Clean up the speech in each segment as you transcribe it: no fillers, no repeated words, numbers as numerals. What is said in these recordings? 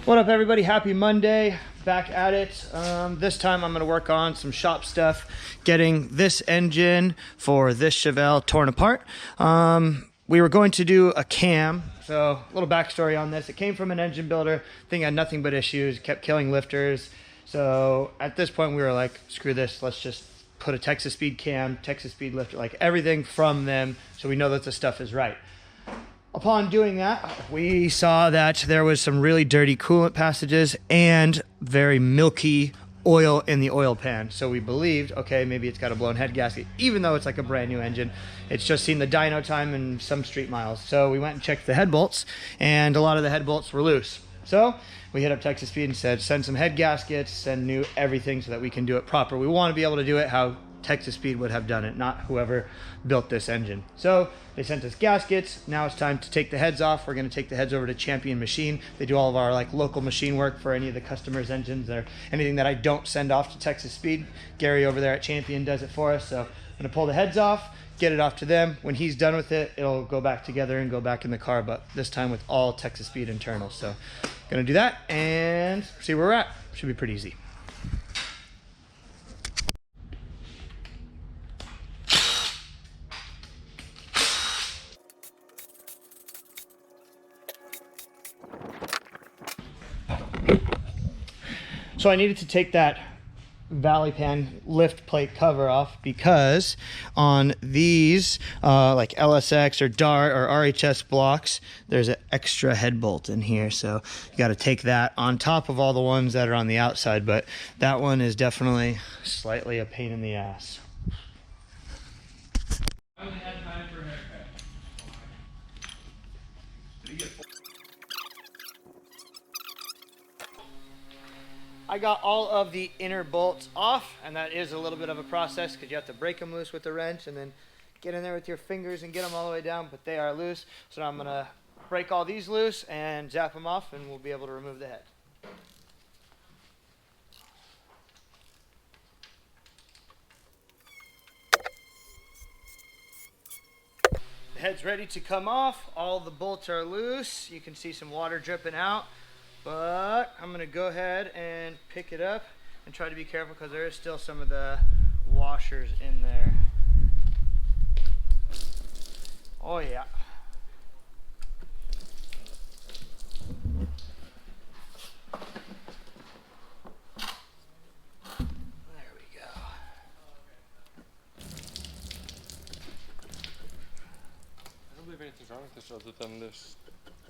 What up, everybody? Happy Monday. Back at it. This time I'm going to work on some shop stuff, getting this engine for this Chevelle torn apart. We were going to do a cam, so a little backstory on this. It came from an engine builder. Thing had nothing but issues, kept killing lifters. So at this point we were like, screw this, let's just put a Texas Speed cam, Texas Speed lifter, like everything from them, so we know that the stuff is right. Upon doing that, we saw that there was some really dirty coolant passages and very milky oil in the oil pan. So we believed, okay, maybe it's got a blown head gasket, even though it's like a brand new engine. It's just seen the dyno time and some street miles. So we went and checked the head bolts, and a lot of the head bolts were loose. So we hit up Texas Speed and said, send some head gaskets, send new everything so that we can do it proper. We want to be able to do it how Texas Speed would have done it, not whoever built this engine. So they sent us gaskets. Now it's time to take the heads off. We're going to take the heads over to Champion Machine. They do all of our like local machine work for any of the customers' engines or anything that I don't send off to Texas Speed. Gary over there at Champion does it for us. So I'm going to pull the heads off, get it off to them. When he's done with it, it'll go back together and go back in the car, but this time with all Texas Speed internals. So going to do that and see where we're at. Should be pretty easy. So I needed to take that valley pan lift plate cover off because on these like LSX or Dart or RHS blocks, there's an extra head bolt in here. So you got to take that on top of all the ones that are on the outside. But that one is definitely slightly a pain in the ass. I only had time for a haircut. I got all of the inner bolts off, and that is a little bit of a process because you have to break them loose with the wrench and then get in there with your fingers and get them all the way down, but they are loose. So now I'm going to break all these loose and zap them off, and we'll be able to remove the head. The head's ready to come off. All the bolts are loose. You can see some water dripping out. But I'm going to go ahead and pick it up and try to be careful because there is still some of the washers in there. Oh yeah. There we go. I don't believe anything's wrong with this other than this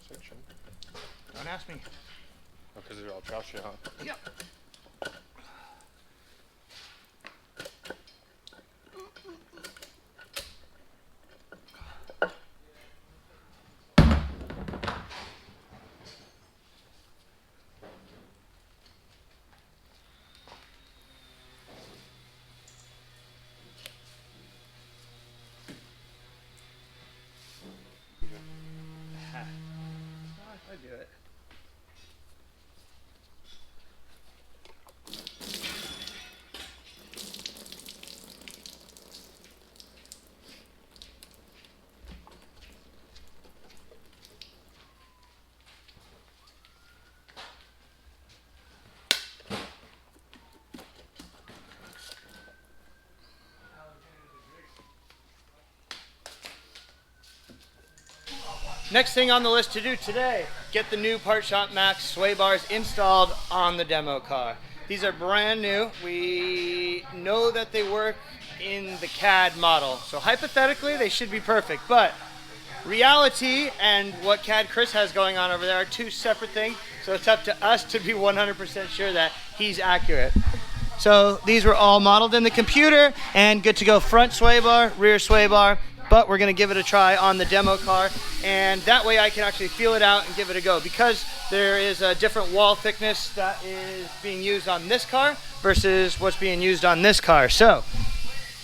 section. Don't ask me. Because they're all trashy, huh? Yep. I do it. Next thing on the list to do today, get the new Part Shop Max sway bars installed on the demo car. These are brand new. We know that they work in the CAD model. So hypothetically, they should be perfect, but reality and what CAD Chris has going on over there are two separate things. So it's up to us to be 100% sure that he's accurate. So these were all modeled in the computer and good to go. Front sway bar, rear sway bar. But we're going to give it a try on the demo car, and that way I can actually feel it out and give it a go, because there is a different wall thickness that is being used on this car versus what's being used on this car. So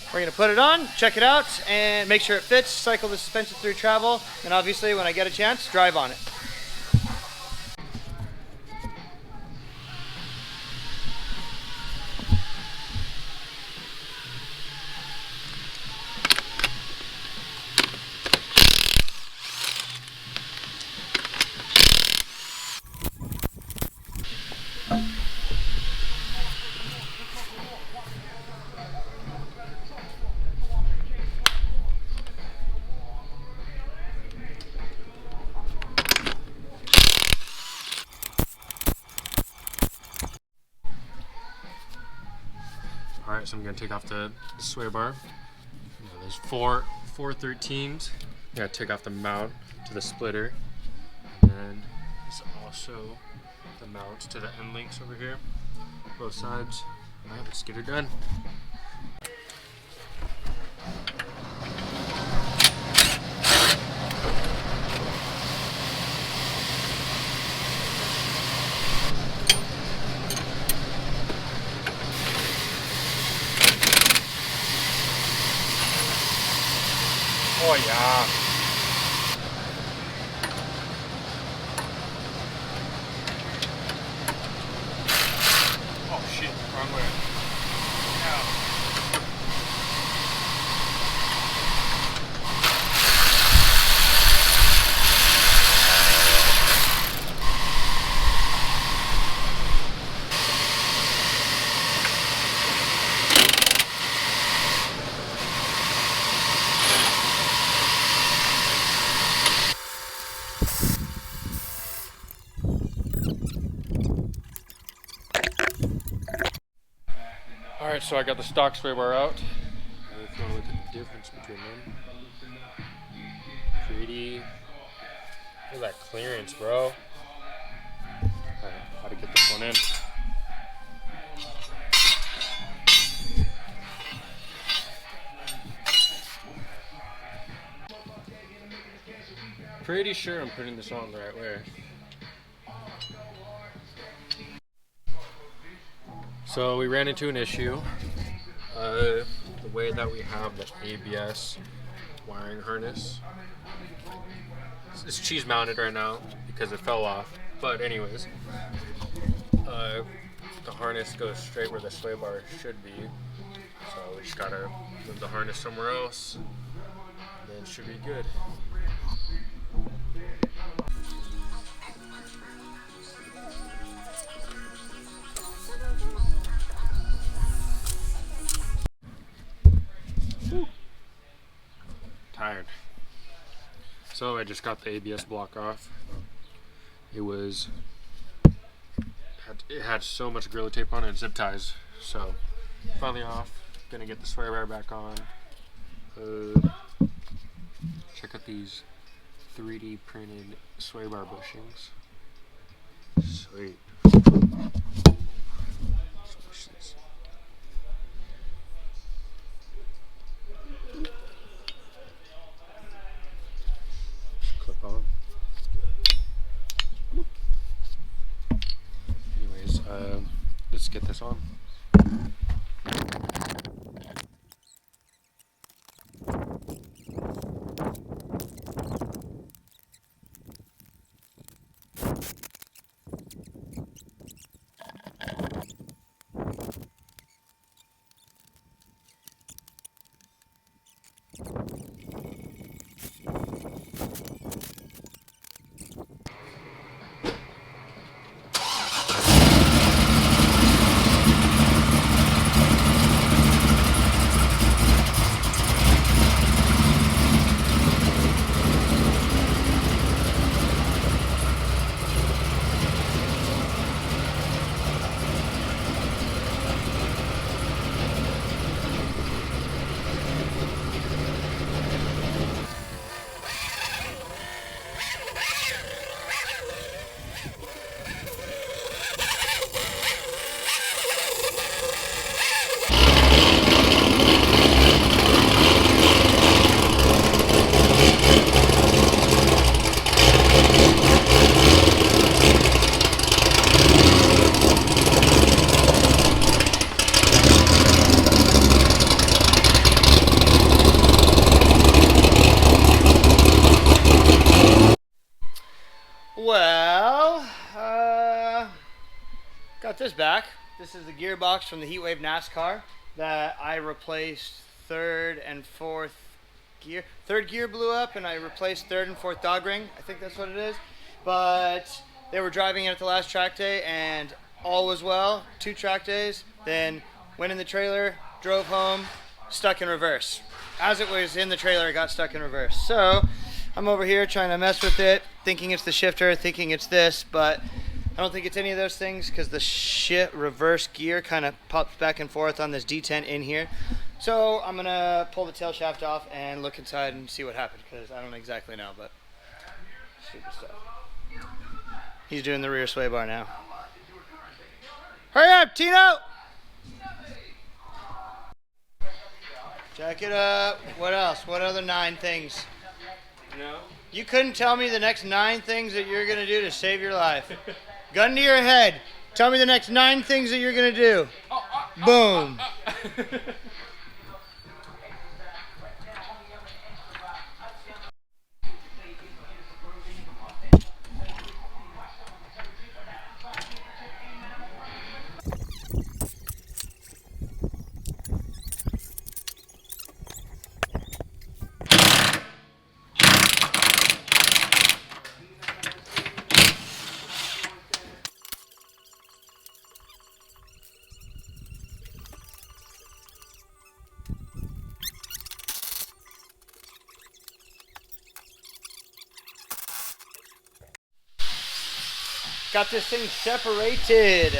we're going to put it on, check it out, and make sure it fits, cycle the suspension through travel, and obviously when I get a chance, drive on it. Alright, so I'm going to take off the sway bar. There's four 13s. I'm going to take off the mount to the splitter. And then there's also the mount to the end links over here. Both sides. Alright, let's get her done. Oh yeah. Oh shit, wrong way. Yeah. Alright, so I got the stock sway bar out. If you want to look at the difference between them. Pretty. Look at that clearance, bro. Alright, how to get this one in. Pretty sure I'm putting this on the right way. So we ran into an issue. The way that we have the ABS wiring harness, it's cheese mounted right now because it fell off. But anyways, the harness goes straight where the sway bar should be. So we just gotta move the harness somewhere else, and then it should be good. Tired. So I just got the ABS block off. It had so much Gorilla Tape on it and zip ties. So finally off. Gonna get the sway bar back on. Check out these 3D printed sway bar bushings. Sweet. Clip on. Anyways, let's get this on. Well, got this back. This is the gearbox from the Heatwave NASCAR that I replaced third and fourth gear. Third gear blew up and I replaced third and fourth dog ring. I think that's what it is. But they were driving it at the last track day and all was well. 2 track days. Then went in the trailer, drove home, stuck in reverse. As it was in the trailer, it got stuck in reverse. So I'm over here trying to mess with it, thinking it's the shifter, thinking it's this, but I don't think it's any of those things because the reverse gear kind of pops back and forth on this detent in here. So I'm gonna pull the tail shaft off and look inside and see what happened because I don't exactly know, but stupid stuff. He's doing the rear sway bar now. Hurry up, Tino! Jack it up. What else? What other 9 things? No. You couldn't tell me the next 9 things that you're gonna do to save your life. Gun to your head. Tell me the next 9 things that you're gonna do. Boom. Got this thing separated.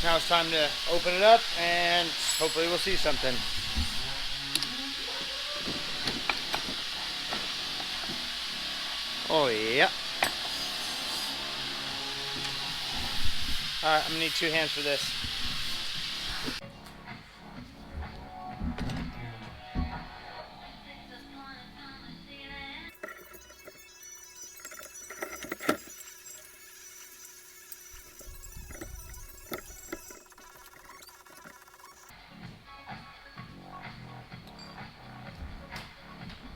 Now it's time to open it up and hopefully we'll see something. Oh yeah. Alright, I'm gonna need 2 hands for this.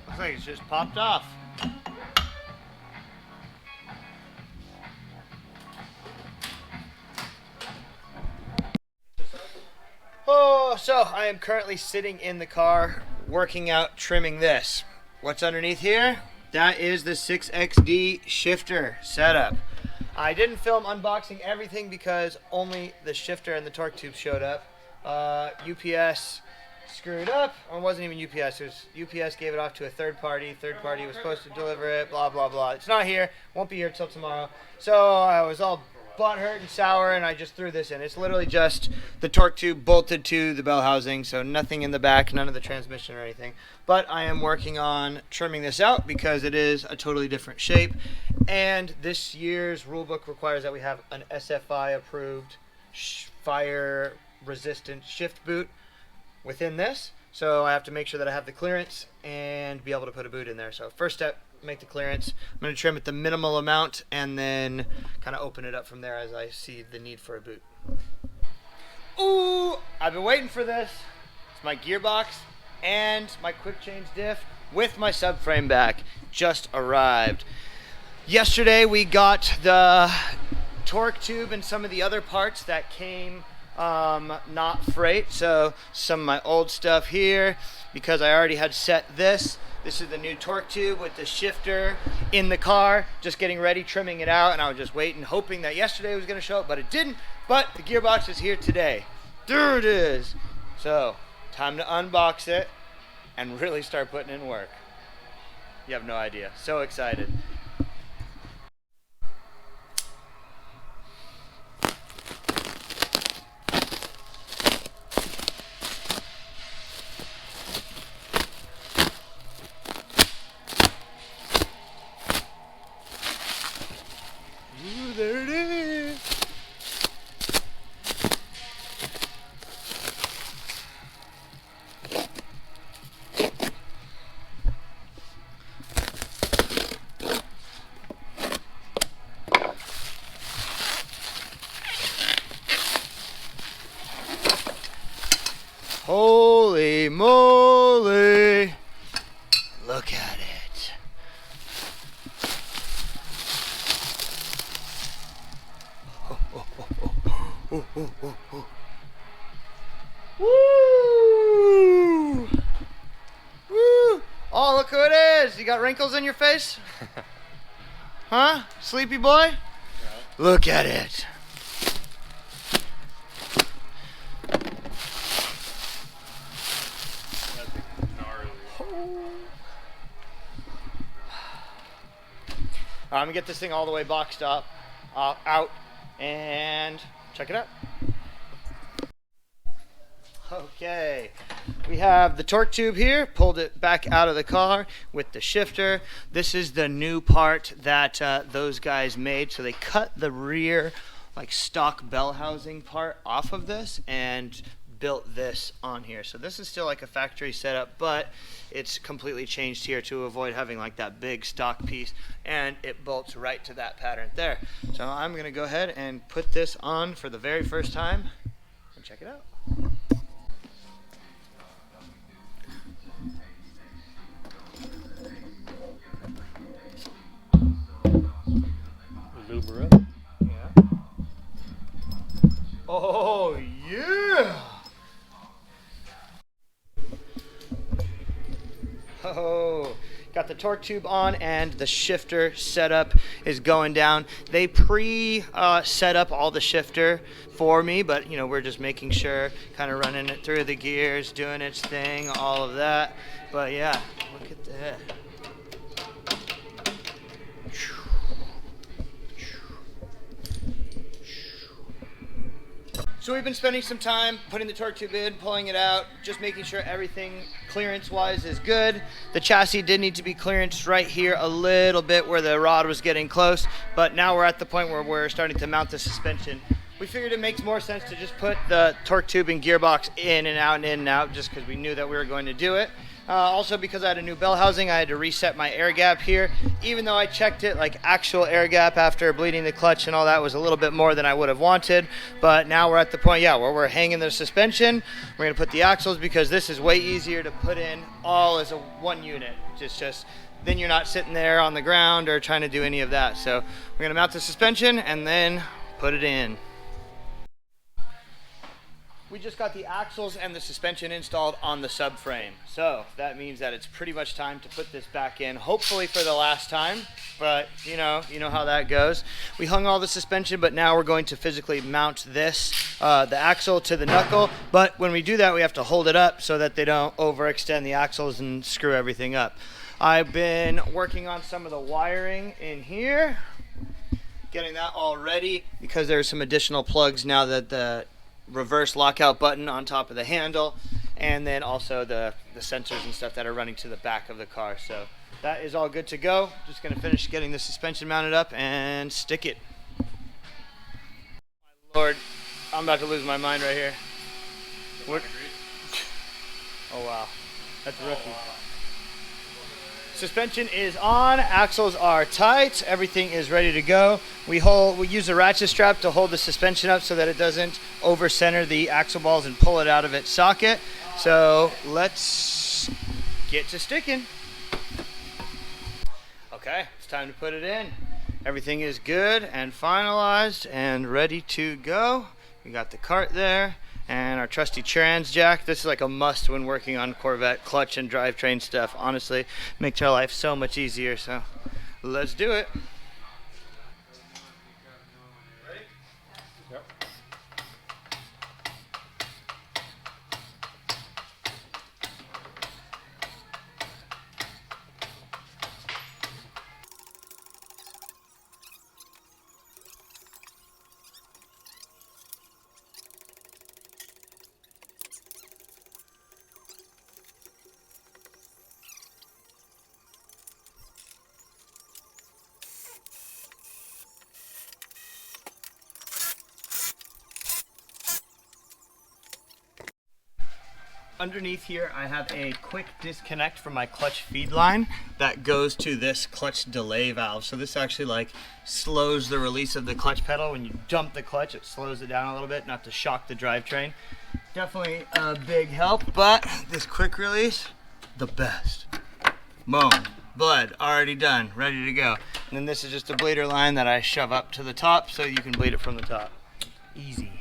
Looks like it's just popped off. Oh, so I am currently sitting in the car working out trimming this. What's underneath here? That is the 6XD shifter setup. I didn't film unboxing everything because only the shifter and the torque tube showed up. UPS screwed up, or it wasn't even UPS. It was UPS gave it off to a third party. Third party was supposed to deliver it. Blah blah blah. It's not here. Won't be here till tomorrow. So I was all butthurt and sour, and I just threw this in. It's literally just the torque tube bolted to the bell housing, so nothing in the back, none of the transmission or anything. But I am working on trimming this out because it is a totally different shape, and this year's rule book requires that we have an SFI approved fire resistant shift boot within this. So I have to make sure that I have the clearance and be able to put a boot in there. So first step, make the clearance. I'm going to trim it the minimal amount and then kind of open it up from there as I see the need for a boot. Ooh, I've been waiting for this. It's my gearbox and my quick change diff with my subframe back. Just arrived. Yesterday we got the torque tube and some of the other parts that came not freight. So some of my old stuff here because I already had set this. This is the new torque tube with the shifter in the car, just getting ready, trimming it out, and I was just waiting, hoping that yesterday was going to show up, but it didn't. But the gearbox is here today. There it is. So, time to unbox it and really start putting in work. You have no idea. So excited. There it is. Holy moly. Look at it. Woo! Woo! Oh, look who it is! You got wrinkles in your face? Huh? Sleepy boy? No. Look at it. I'm gonna get this thing all the way boxed up, out, and check it out. Okay, we have the torque tube here, pulled it back out of the car with the shifter. This is the new part that those guys made. So they cut the rear like stock bell housing part off of this and built this on here. So this is still like a factory setup, but it's completely changed here to avoid having like that big stock piece, and it bolts right to that pattern there. So I'm gonna go ahead and put this on for the very first time and check it out. Lube up. Yeah. Oh yeah. Oh, got the torque tube on and the shifter setup is going down. They set up all the shifter for me, but you know, we're just making sure, kind of running it through the gears, doing its thing, all of that. But yeah, look at that. So we've been spending some time putting the torque tube in, pulling it out, just making sure everything clearance-wise is good. The chassis did need to be clearanced right here a little bit where the rod was getting close, but now we're at the point where we're starting to mount the suspension. We figured it makes more sense to just put the torque tube and gearbox in and out and in and out, just because we knew that we were going to do it. Also, because I had a new bell housing, I had to reset my air gap here. Even though I checked it, like actual air gap after bleeding the clutch and all that was a little bit more than I would have wanted. But now we're at the point, yeah, where we're hanging the suspension. We're gonna put the axles, because this is way easier to put in all as a one unit. It's just then you're not sitting there on the ground or trying to do any of that. So we're gonna mount the suspension and then put it in. We just got the axles and the suspension installed on the subframe. So that means that it's pretty much time to put this back in, hopefully for the last time, but you know how that goes. We hung all the suspension, but now we're going to physically mount this, the axle to the knuckle. But when we do that, we have to hold it up so that they don't overextend the axles and screw everything up. I've been working on some of the wiring in here, getting that all ready, because there's some additional plugs now that the reverse lockout button on top of the handle, and then also the sensors and stuff that are running to the back of the car. So that is all good to go. Just gonna finish getting the suspension mounted up and stick it. My Lord, I'm about to lose my mind right here. What? Oh wow, that's rookie. Suspension is on, axles are tight, everything is ready to go. We use a ratchet strap to hold the suspension up so that it doesn't over center the axle balls and pull it out of its socket. So let's get to sticking. Okay, it's time to put it in. Everything is good and finalized and ready to go. We got the cart there and our trusty trans jack. This is like a must when working on Corvette clutch and drivetrain stuff. Honestly, makes our life so much easier. So let's do it. Ready? Yep. Underneath here, I have a quick disconnect from my clutch feed line that goes to this clutch delay valve. So this actually like slows the release of the clutch pedal. When you dump the clutch, it slows it down a little bit, not to shock the drivetrain. Definitely a big help, but this quick release, the best. Boom, blood already done, ready to go. And then this is just a bleeder line that I shove up to the top so you can bleed it from the top. Easy.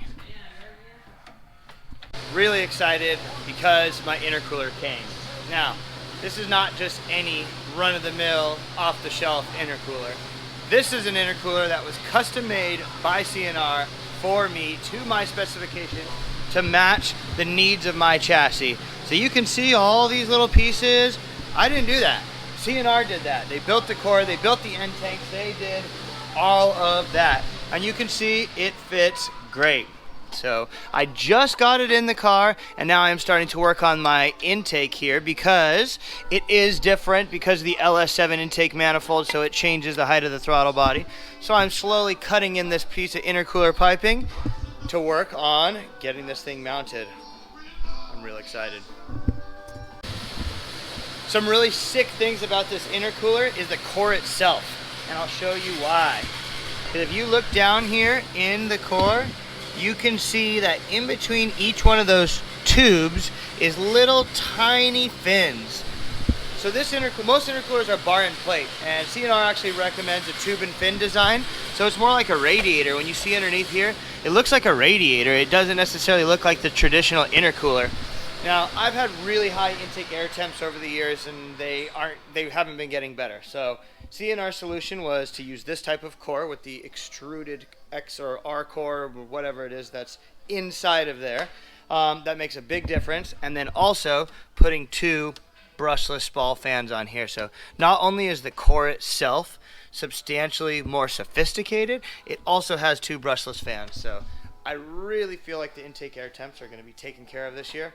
Really excited because my intercooler came. Now, this is not just any run-of-the-mill, off-the-shelf intercooler. This is an intercooler that was custom made by C&R for me to my specification to match the needs of my chassis. So you can see all these little pieces. I didn't do that. C&R did that. They built the core, they built the end tanks, they did all of that. And you can see it fits great. So I just got it in the car, and now I'm starting to work on my intake here because it is different because of the LS7 intake manifold, so it changes the height of the throttle body. So I'm slowly cutting in this piece of intercooler piping to work on getting this thing mounted. I'm really excited. Some really sick things about this intercooler is the core itself, and I'll show you why. Because if you look down here in the core, you can see that in between each one of those tubes is little tiny fins. So this most intercoolers are bar and plate, and C&R actually recommends a tube and fin design. So it's more like a radiator. When you see underneath here, it looks like a radiator. It doesn't necessarily look like the traditional intercooler. Now, I've had really high intake air temps over the years, and they haven't been getting better. So C&R's solution was to use this type of core with the extruded X or R core, or whatever it is that's inside of there. That makes a big difference. And then also putting two brushless SPAL fans on here. So not only is the core itself substantially more sophisticated, it also has two brushless fans. So I really feel like the intake air temps are going to be taken care of this year.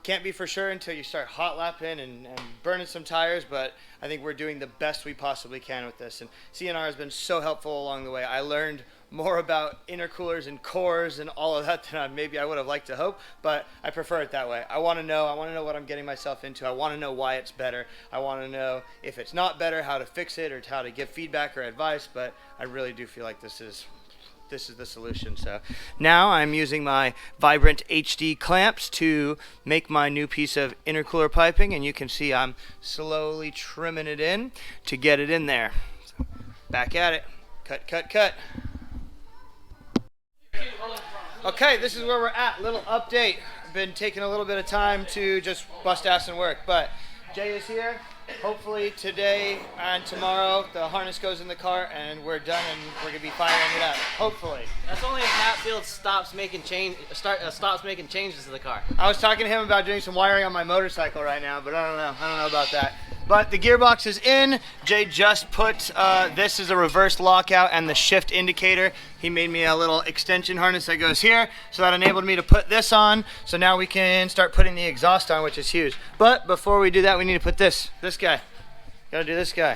Can't be for sure until you start hot lapping and burning some tires, but I think we're doing the best we possibly can with this. And C&R has been so helpful along the way. I learned more about intercoolers and cores and all of that than maybe I would have liked to hope, but I prefer it that way. I want to know what I'm getting myself into. I want to know why it's better. I want to know if it's not better, how to fix it or how to give feedback or advice, but I really do feel like this is the solution. So now I'm using my Vibrant HD clamps to make my new piece of intercooler piping, and you can see I'm slowly trimming it in to get it in there. So back at it. Cut, cut, cut. Okay, this is where we're at. Little update. I've been taking a little bit of time to just bust ass and work, but Jay is here. Hopefully today and tomorrow the harness goes in the car and we're done and we're gonna be firing it up. Hopefully. That's only if Matt Fields stops making changes to the car. I was talking to him about doing some wiring on my motorcycle right now, but I don't know about that. But the gearbox is in. Jay just put this is a reverse lockout and the shift indicator. He made me a little extension harness that goes here, so that enabled me to put this on. So now we can start putting the exhaust on, which is huge. But before we do that, we need to put this guy. Gotta do this guy.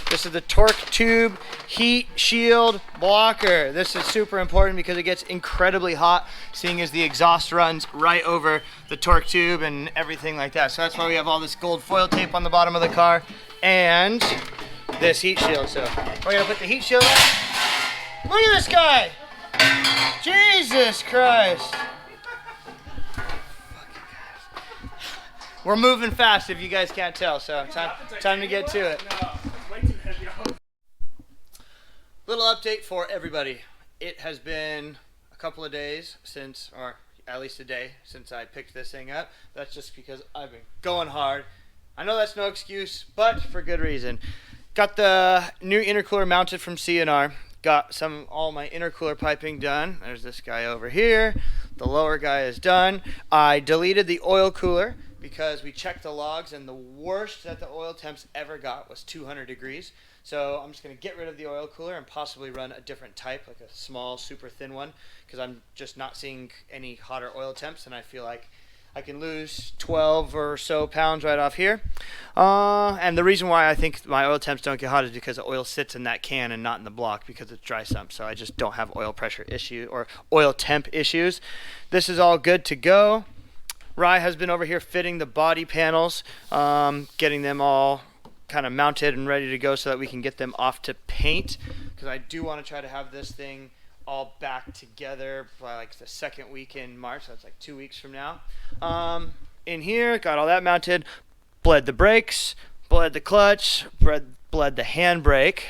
This is the torque tube heat shield blocker. This is super important because it gets incredibly hot, seeing as the exhaust runs right over the torque tube and everything like that. So that's why we have all this gold foil tape on the bottom of the car and this heat shield. So we're gonna put the heat shield on. Look at this guy! Jesus Christ! We're moving fast if you guys can't tell, so time to get to it. Little update for everybody. It has been a couple of days since, or at least a day since I picked this thing up. That's just because I've been going hard. I know that's no excuse, but for good reason. Got the new intercooler mounted from C&R. Got all my intercooler piping done. There's this guy over here. The lower guy is done. I deleted the oil cooler because we checked the logs and the worst that the oil temps ever got was 200 degrees. So I'm just going to get rid of the oil cooler and possibly run a different type, like a small, super thin one, because I'm just not seeing any hotter oil temps, and I feel like I can lose 12 or so pounds right off here. And the reason why I think my oil temps don't get hot is because the oil sits in that can and not in the block because it's dry sump. So I just don't have oil pressure issue or oil temp issues. This is all good to go. Rye has been over here fitting the body panels, getting them all kind of mounted and ready to go so that we can get them off to paint, because I do want to try to have this thing all back together by like the second week in March. So that's like 2 weeks from now. In here, got all that mounted, bled the brakes, bled the clutch, bled the handbrake.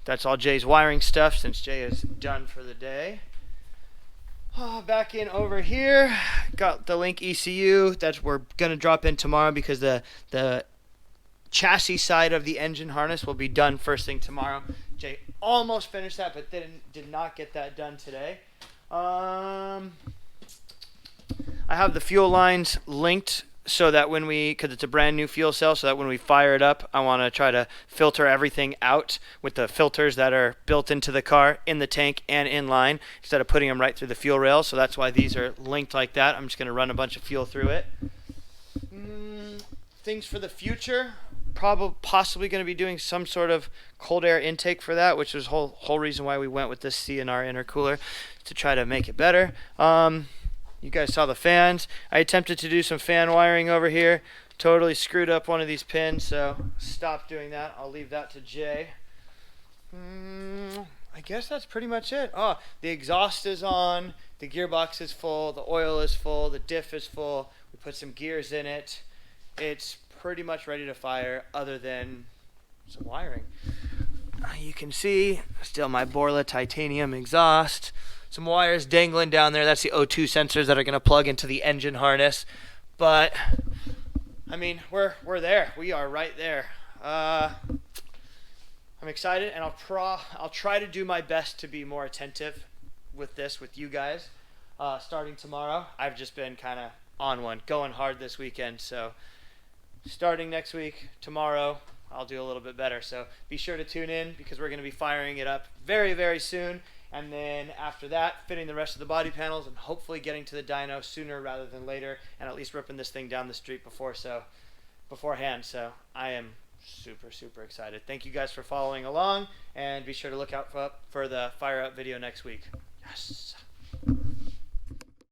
That's all Jay's wiring stuff since Jay is done for the day. Back in over here, got the Link ECU that we're going to drop in tomorrow because the chassis side of the engine harness will be done first thing tomorrow. Jay almost finished that, but did not get that done today. I have the fuel lines linked so that when we, because it's a brand new fuel cell, so that when we fire it up, I want to try to filter everything out with the filters that are built into the car, in the tank and in line, instead of putting them right through the fuel rail. So that's why these are linked like that. I'm just going to run a bunch of fuel through it. Things for the future, possibly going to be doing some sort of cold air intake for that, which was whole reason why we went with this C&R intercooler, to try to make it better. You guys saw the fans. I attempted to do some fan wiring over here. Totally screwed up one of these pins, so stop doing that. I'll leave that to Jay. I guess that's pretty much it. Oh, the exhaust is on. The gearbox is full. The oil is full. The diff is full. We put some gears in it. It's pretty much ready to fire, other than some wiring. You can see still my Borla titanium exhaust. Some wires dangling down there. That's the O2 sensors that are going to plug into the engine harness. But I mean, we're there. We are right there. I'm excited, and I'll try to do my best to be more attentive with this with you guys. Starting tomorrow, I've just been kind of on one, going hard this weekend. So starting next week, tomorrow, I'll do a little bit better. So be sure to tune in, because we're going to be firing it up very, very soon. And then after that, fitting the rest of the body panels and hopefully getting to the dyno sooner rather than later, and at least ripping this thing down the street beforehand. So I am super, super excited. Thank you guys for following along, and be sure to look out for the fire up video next week. Yes.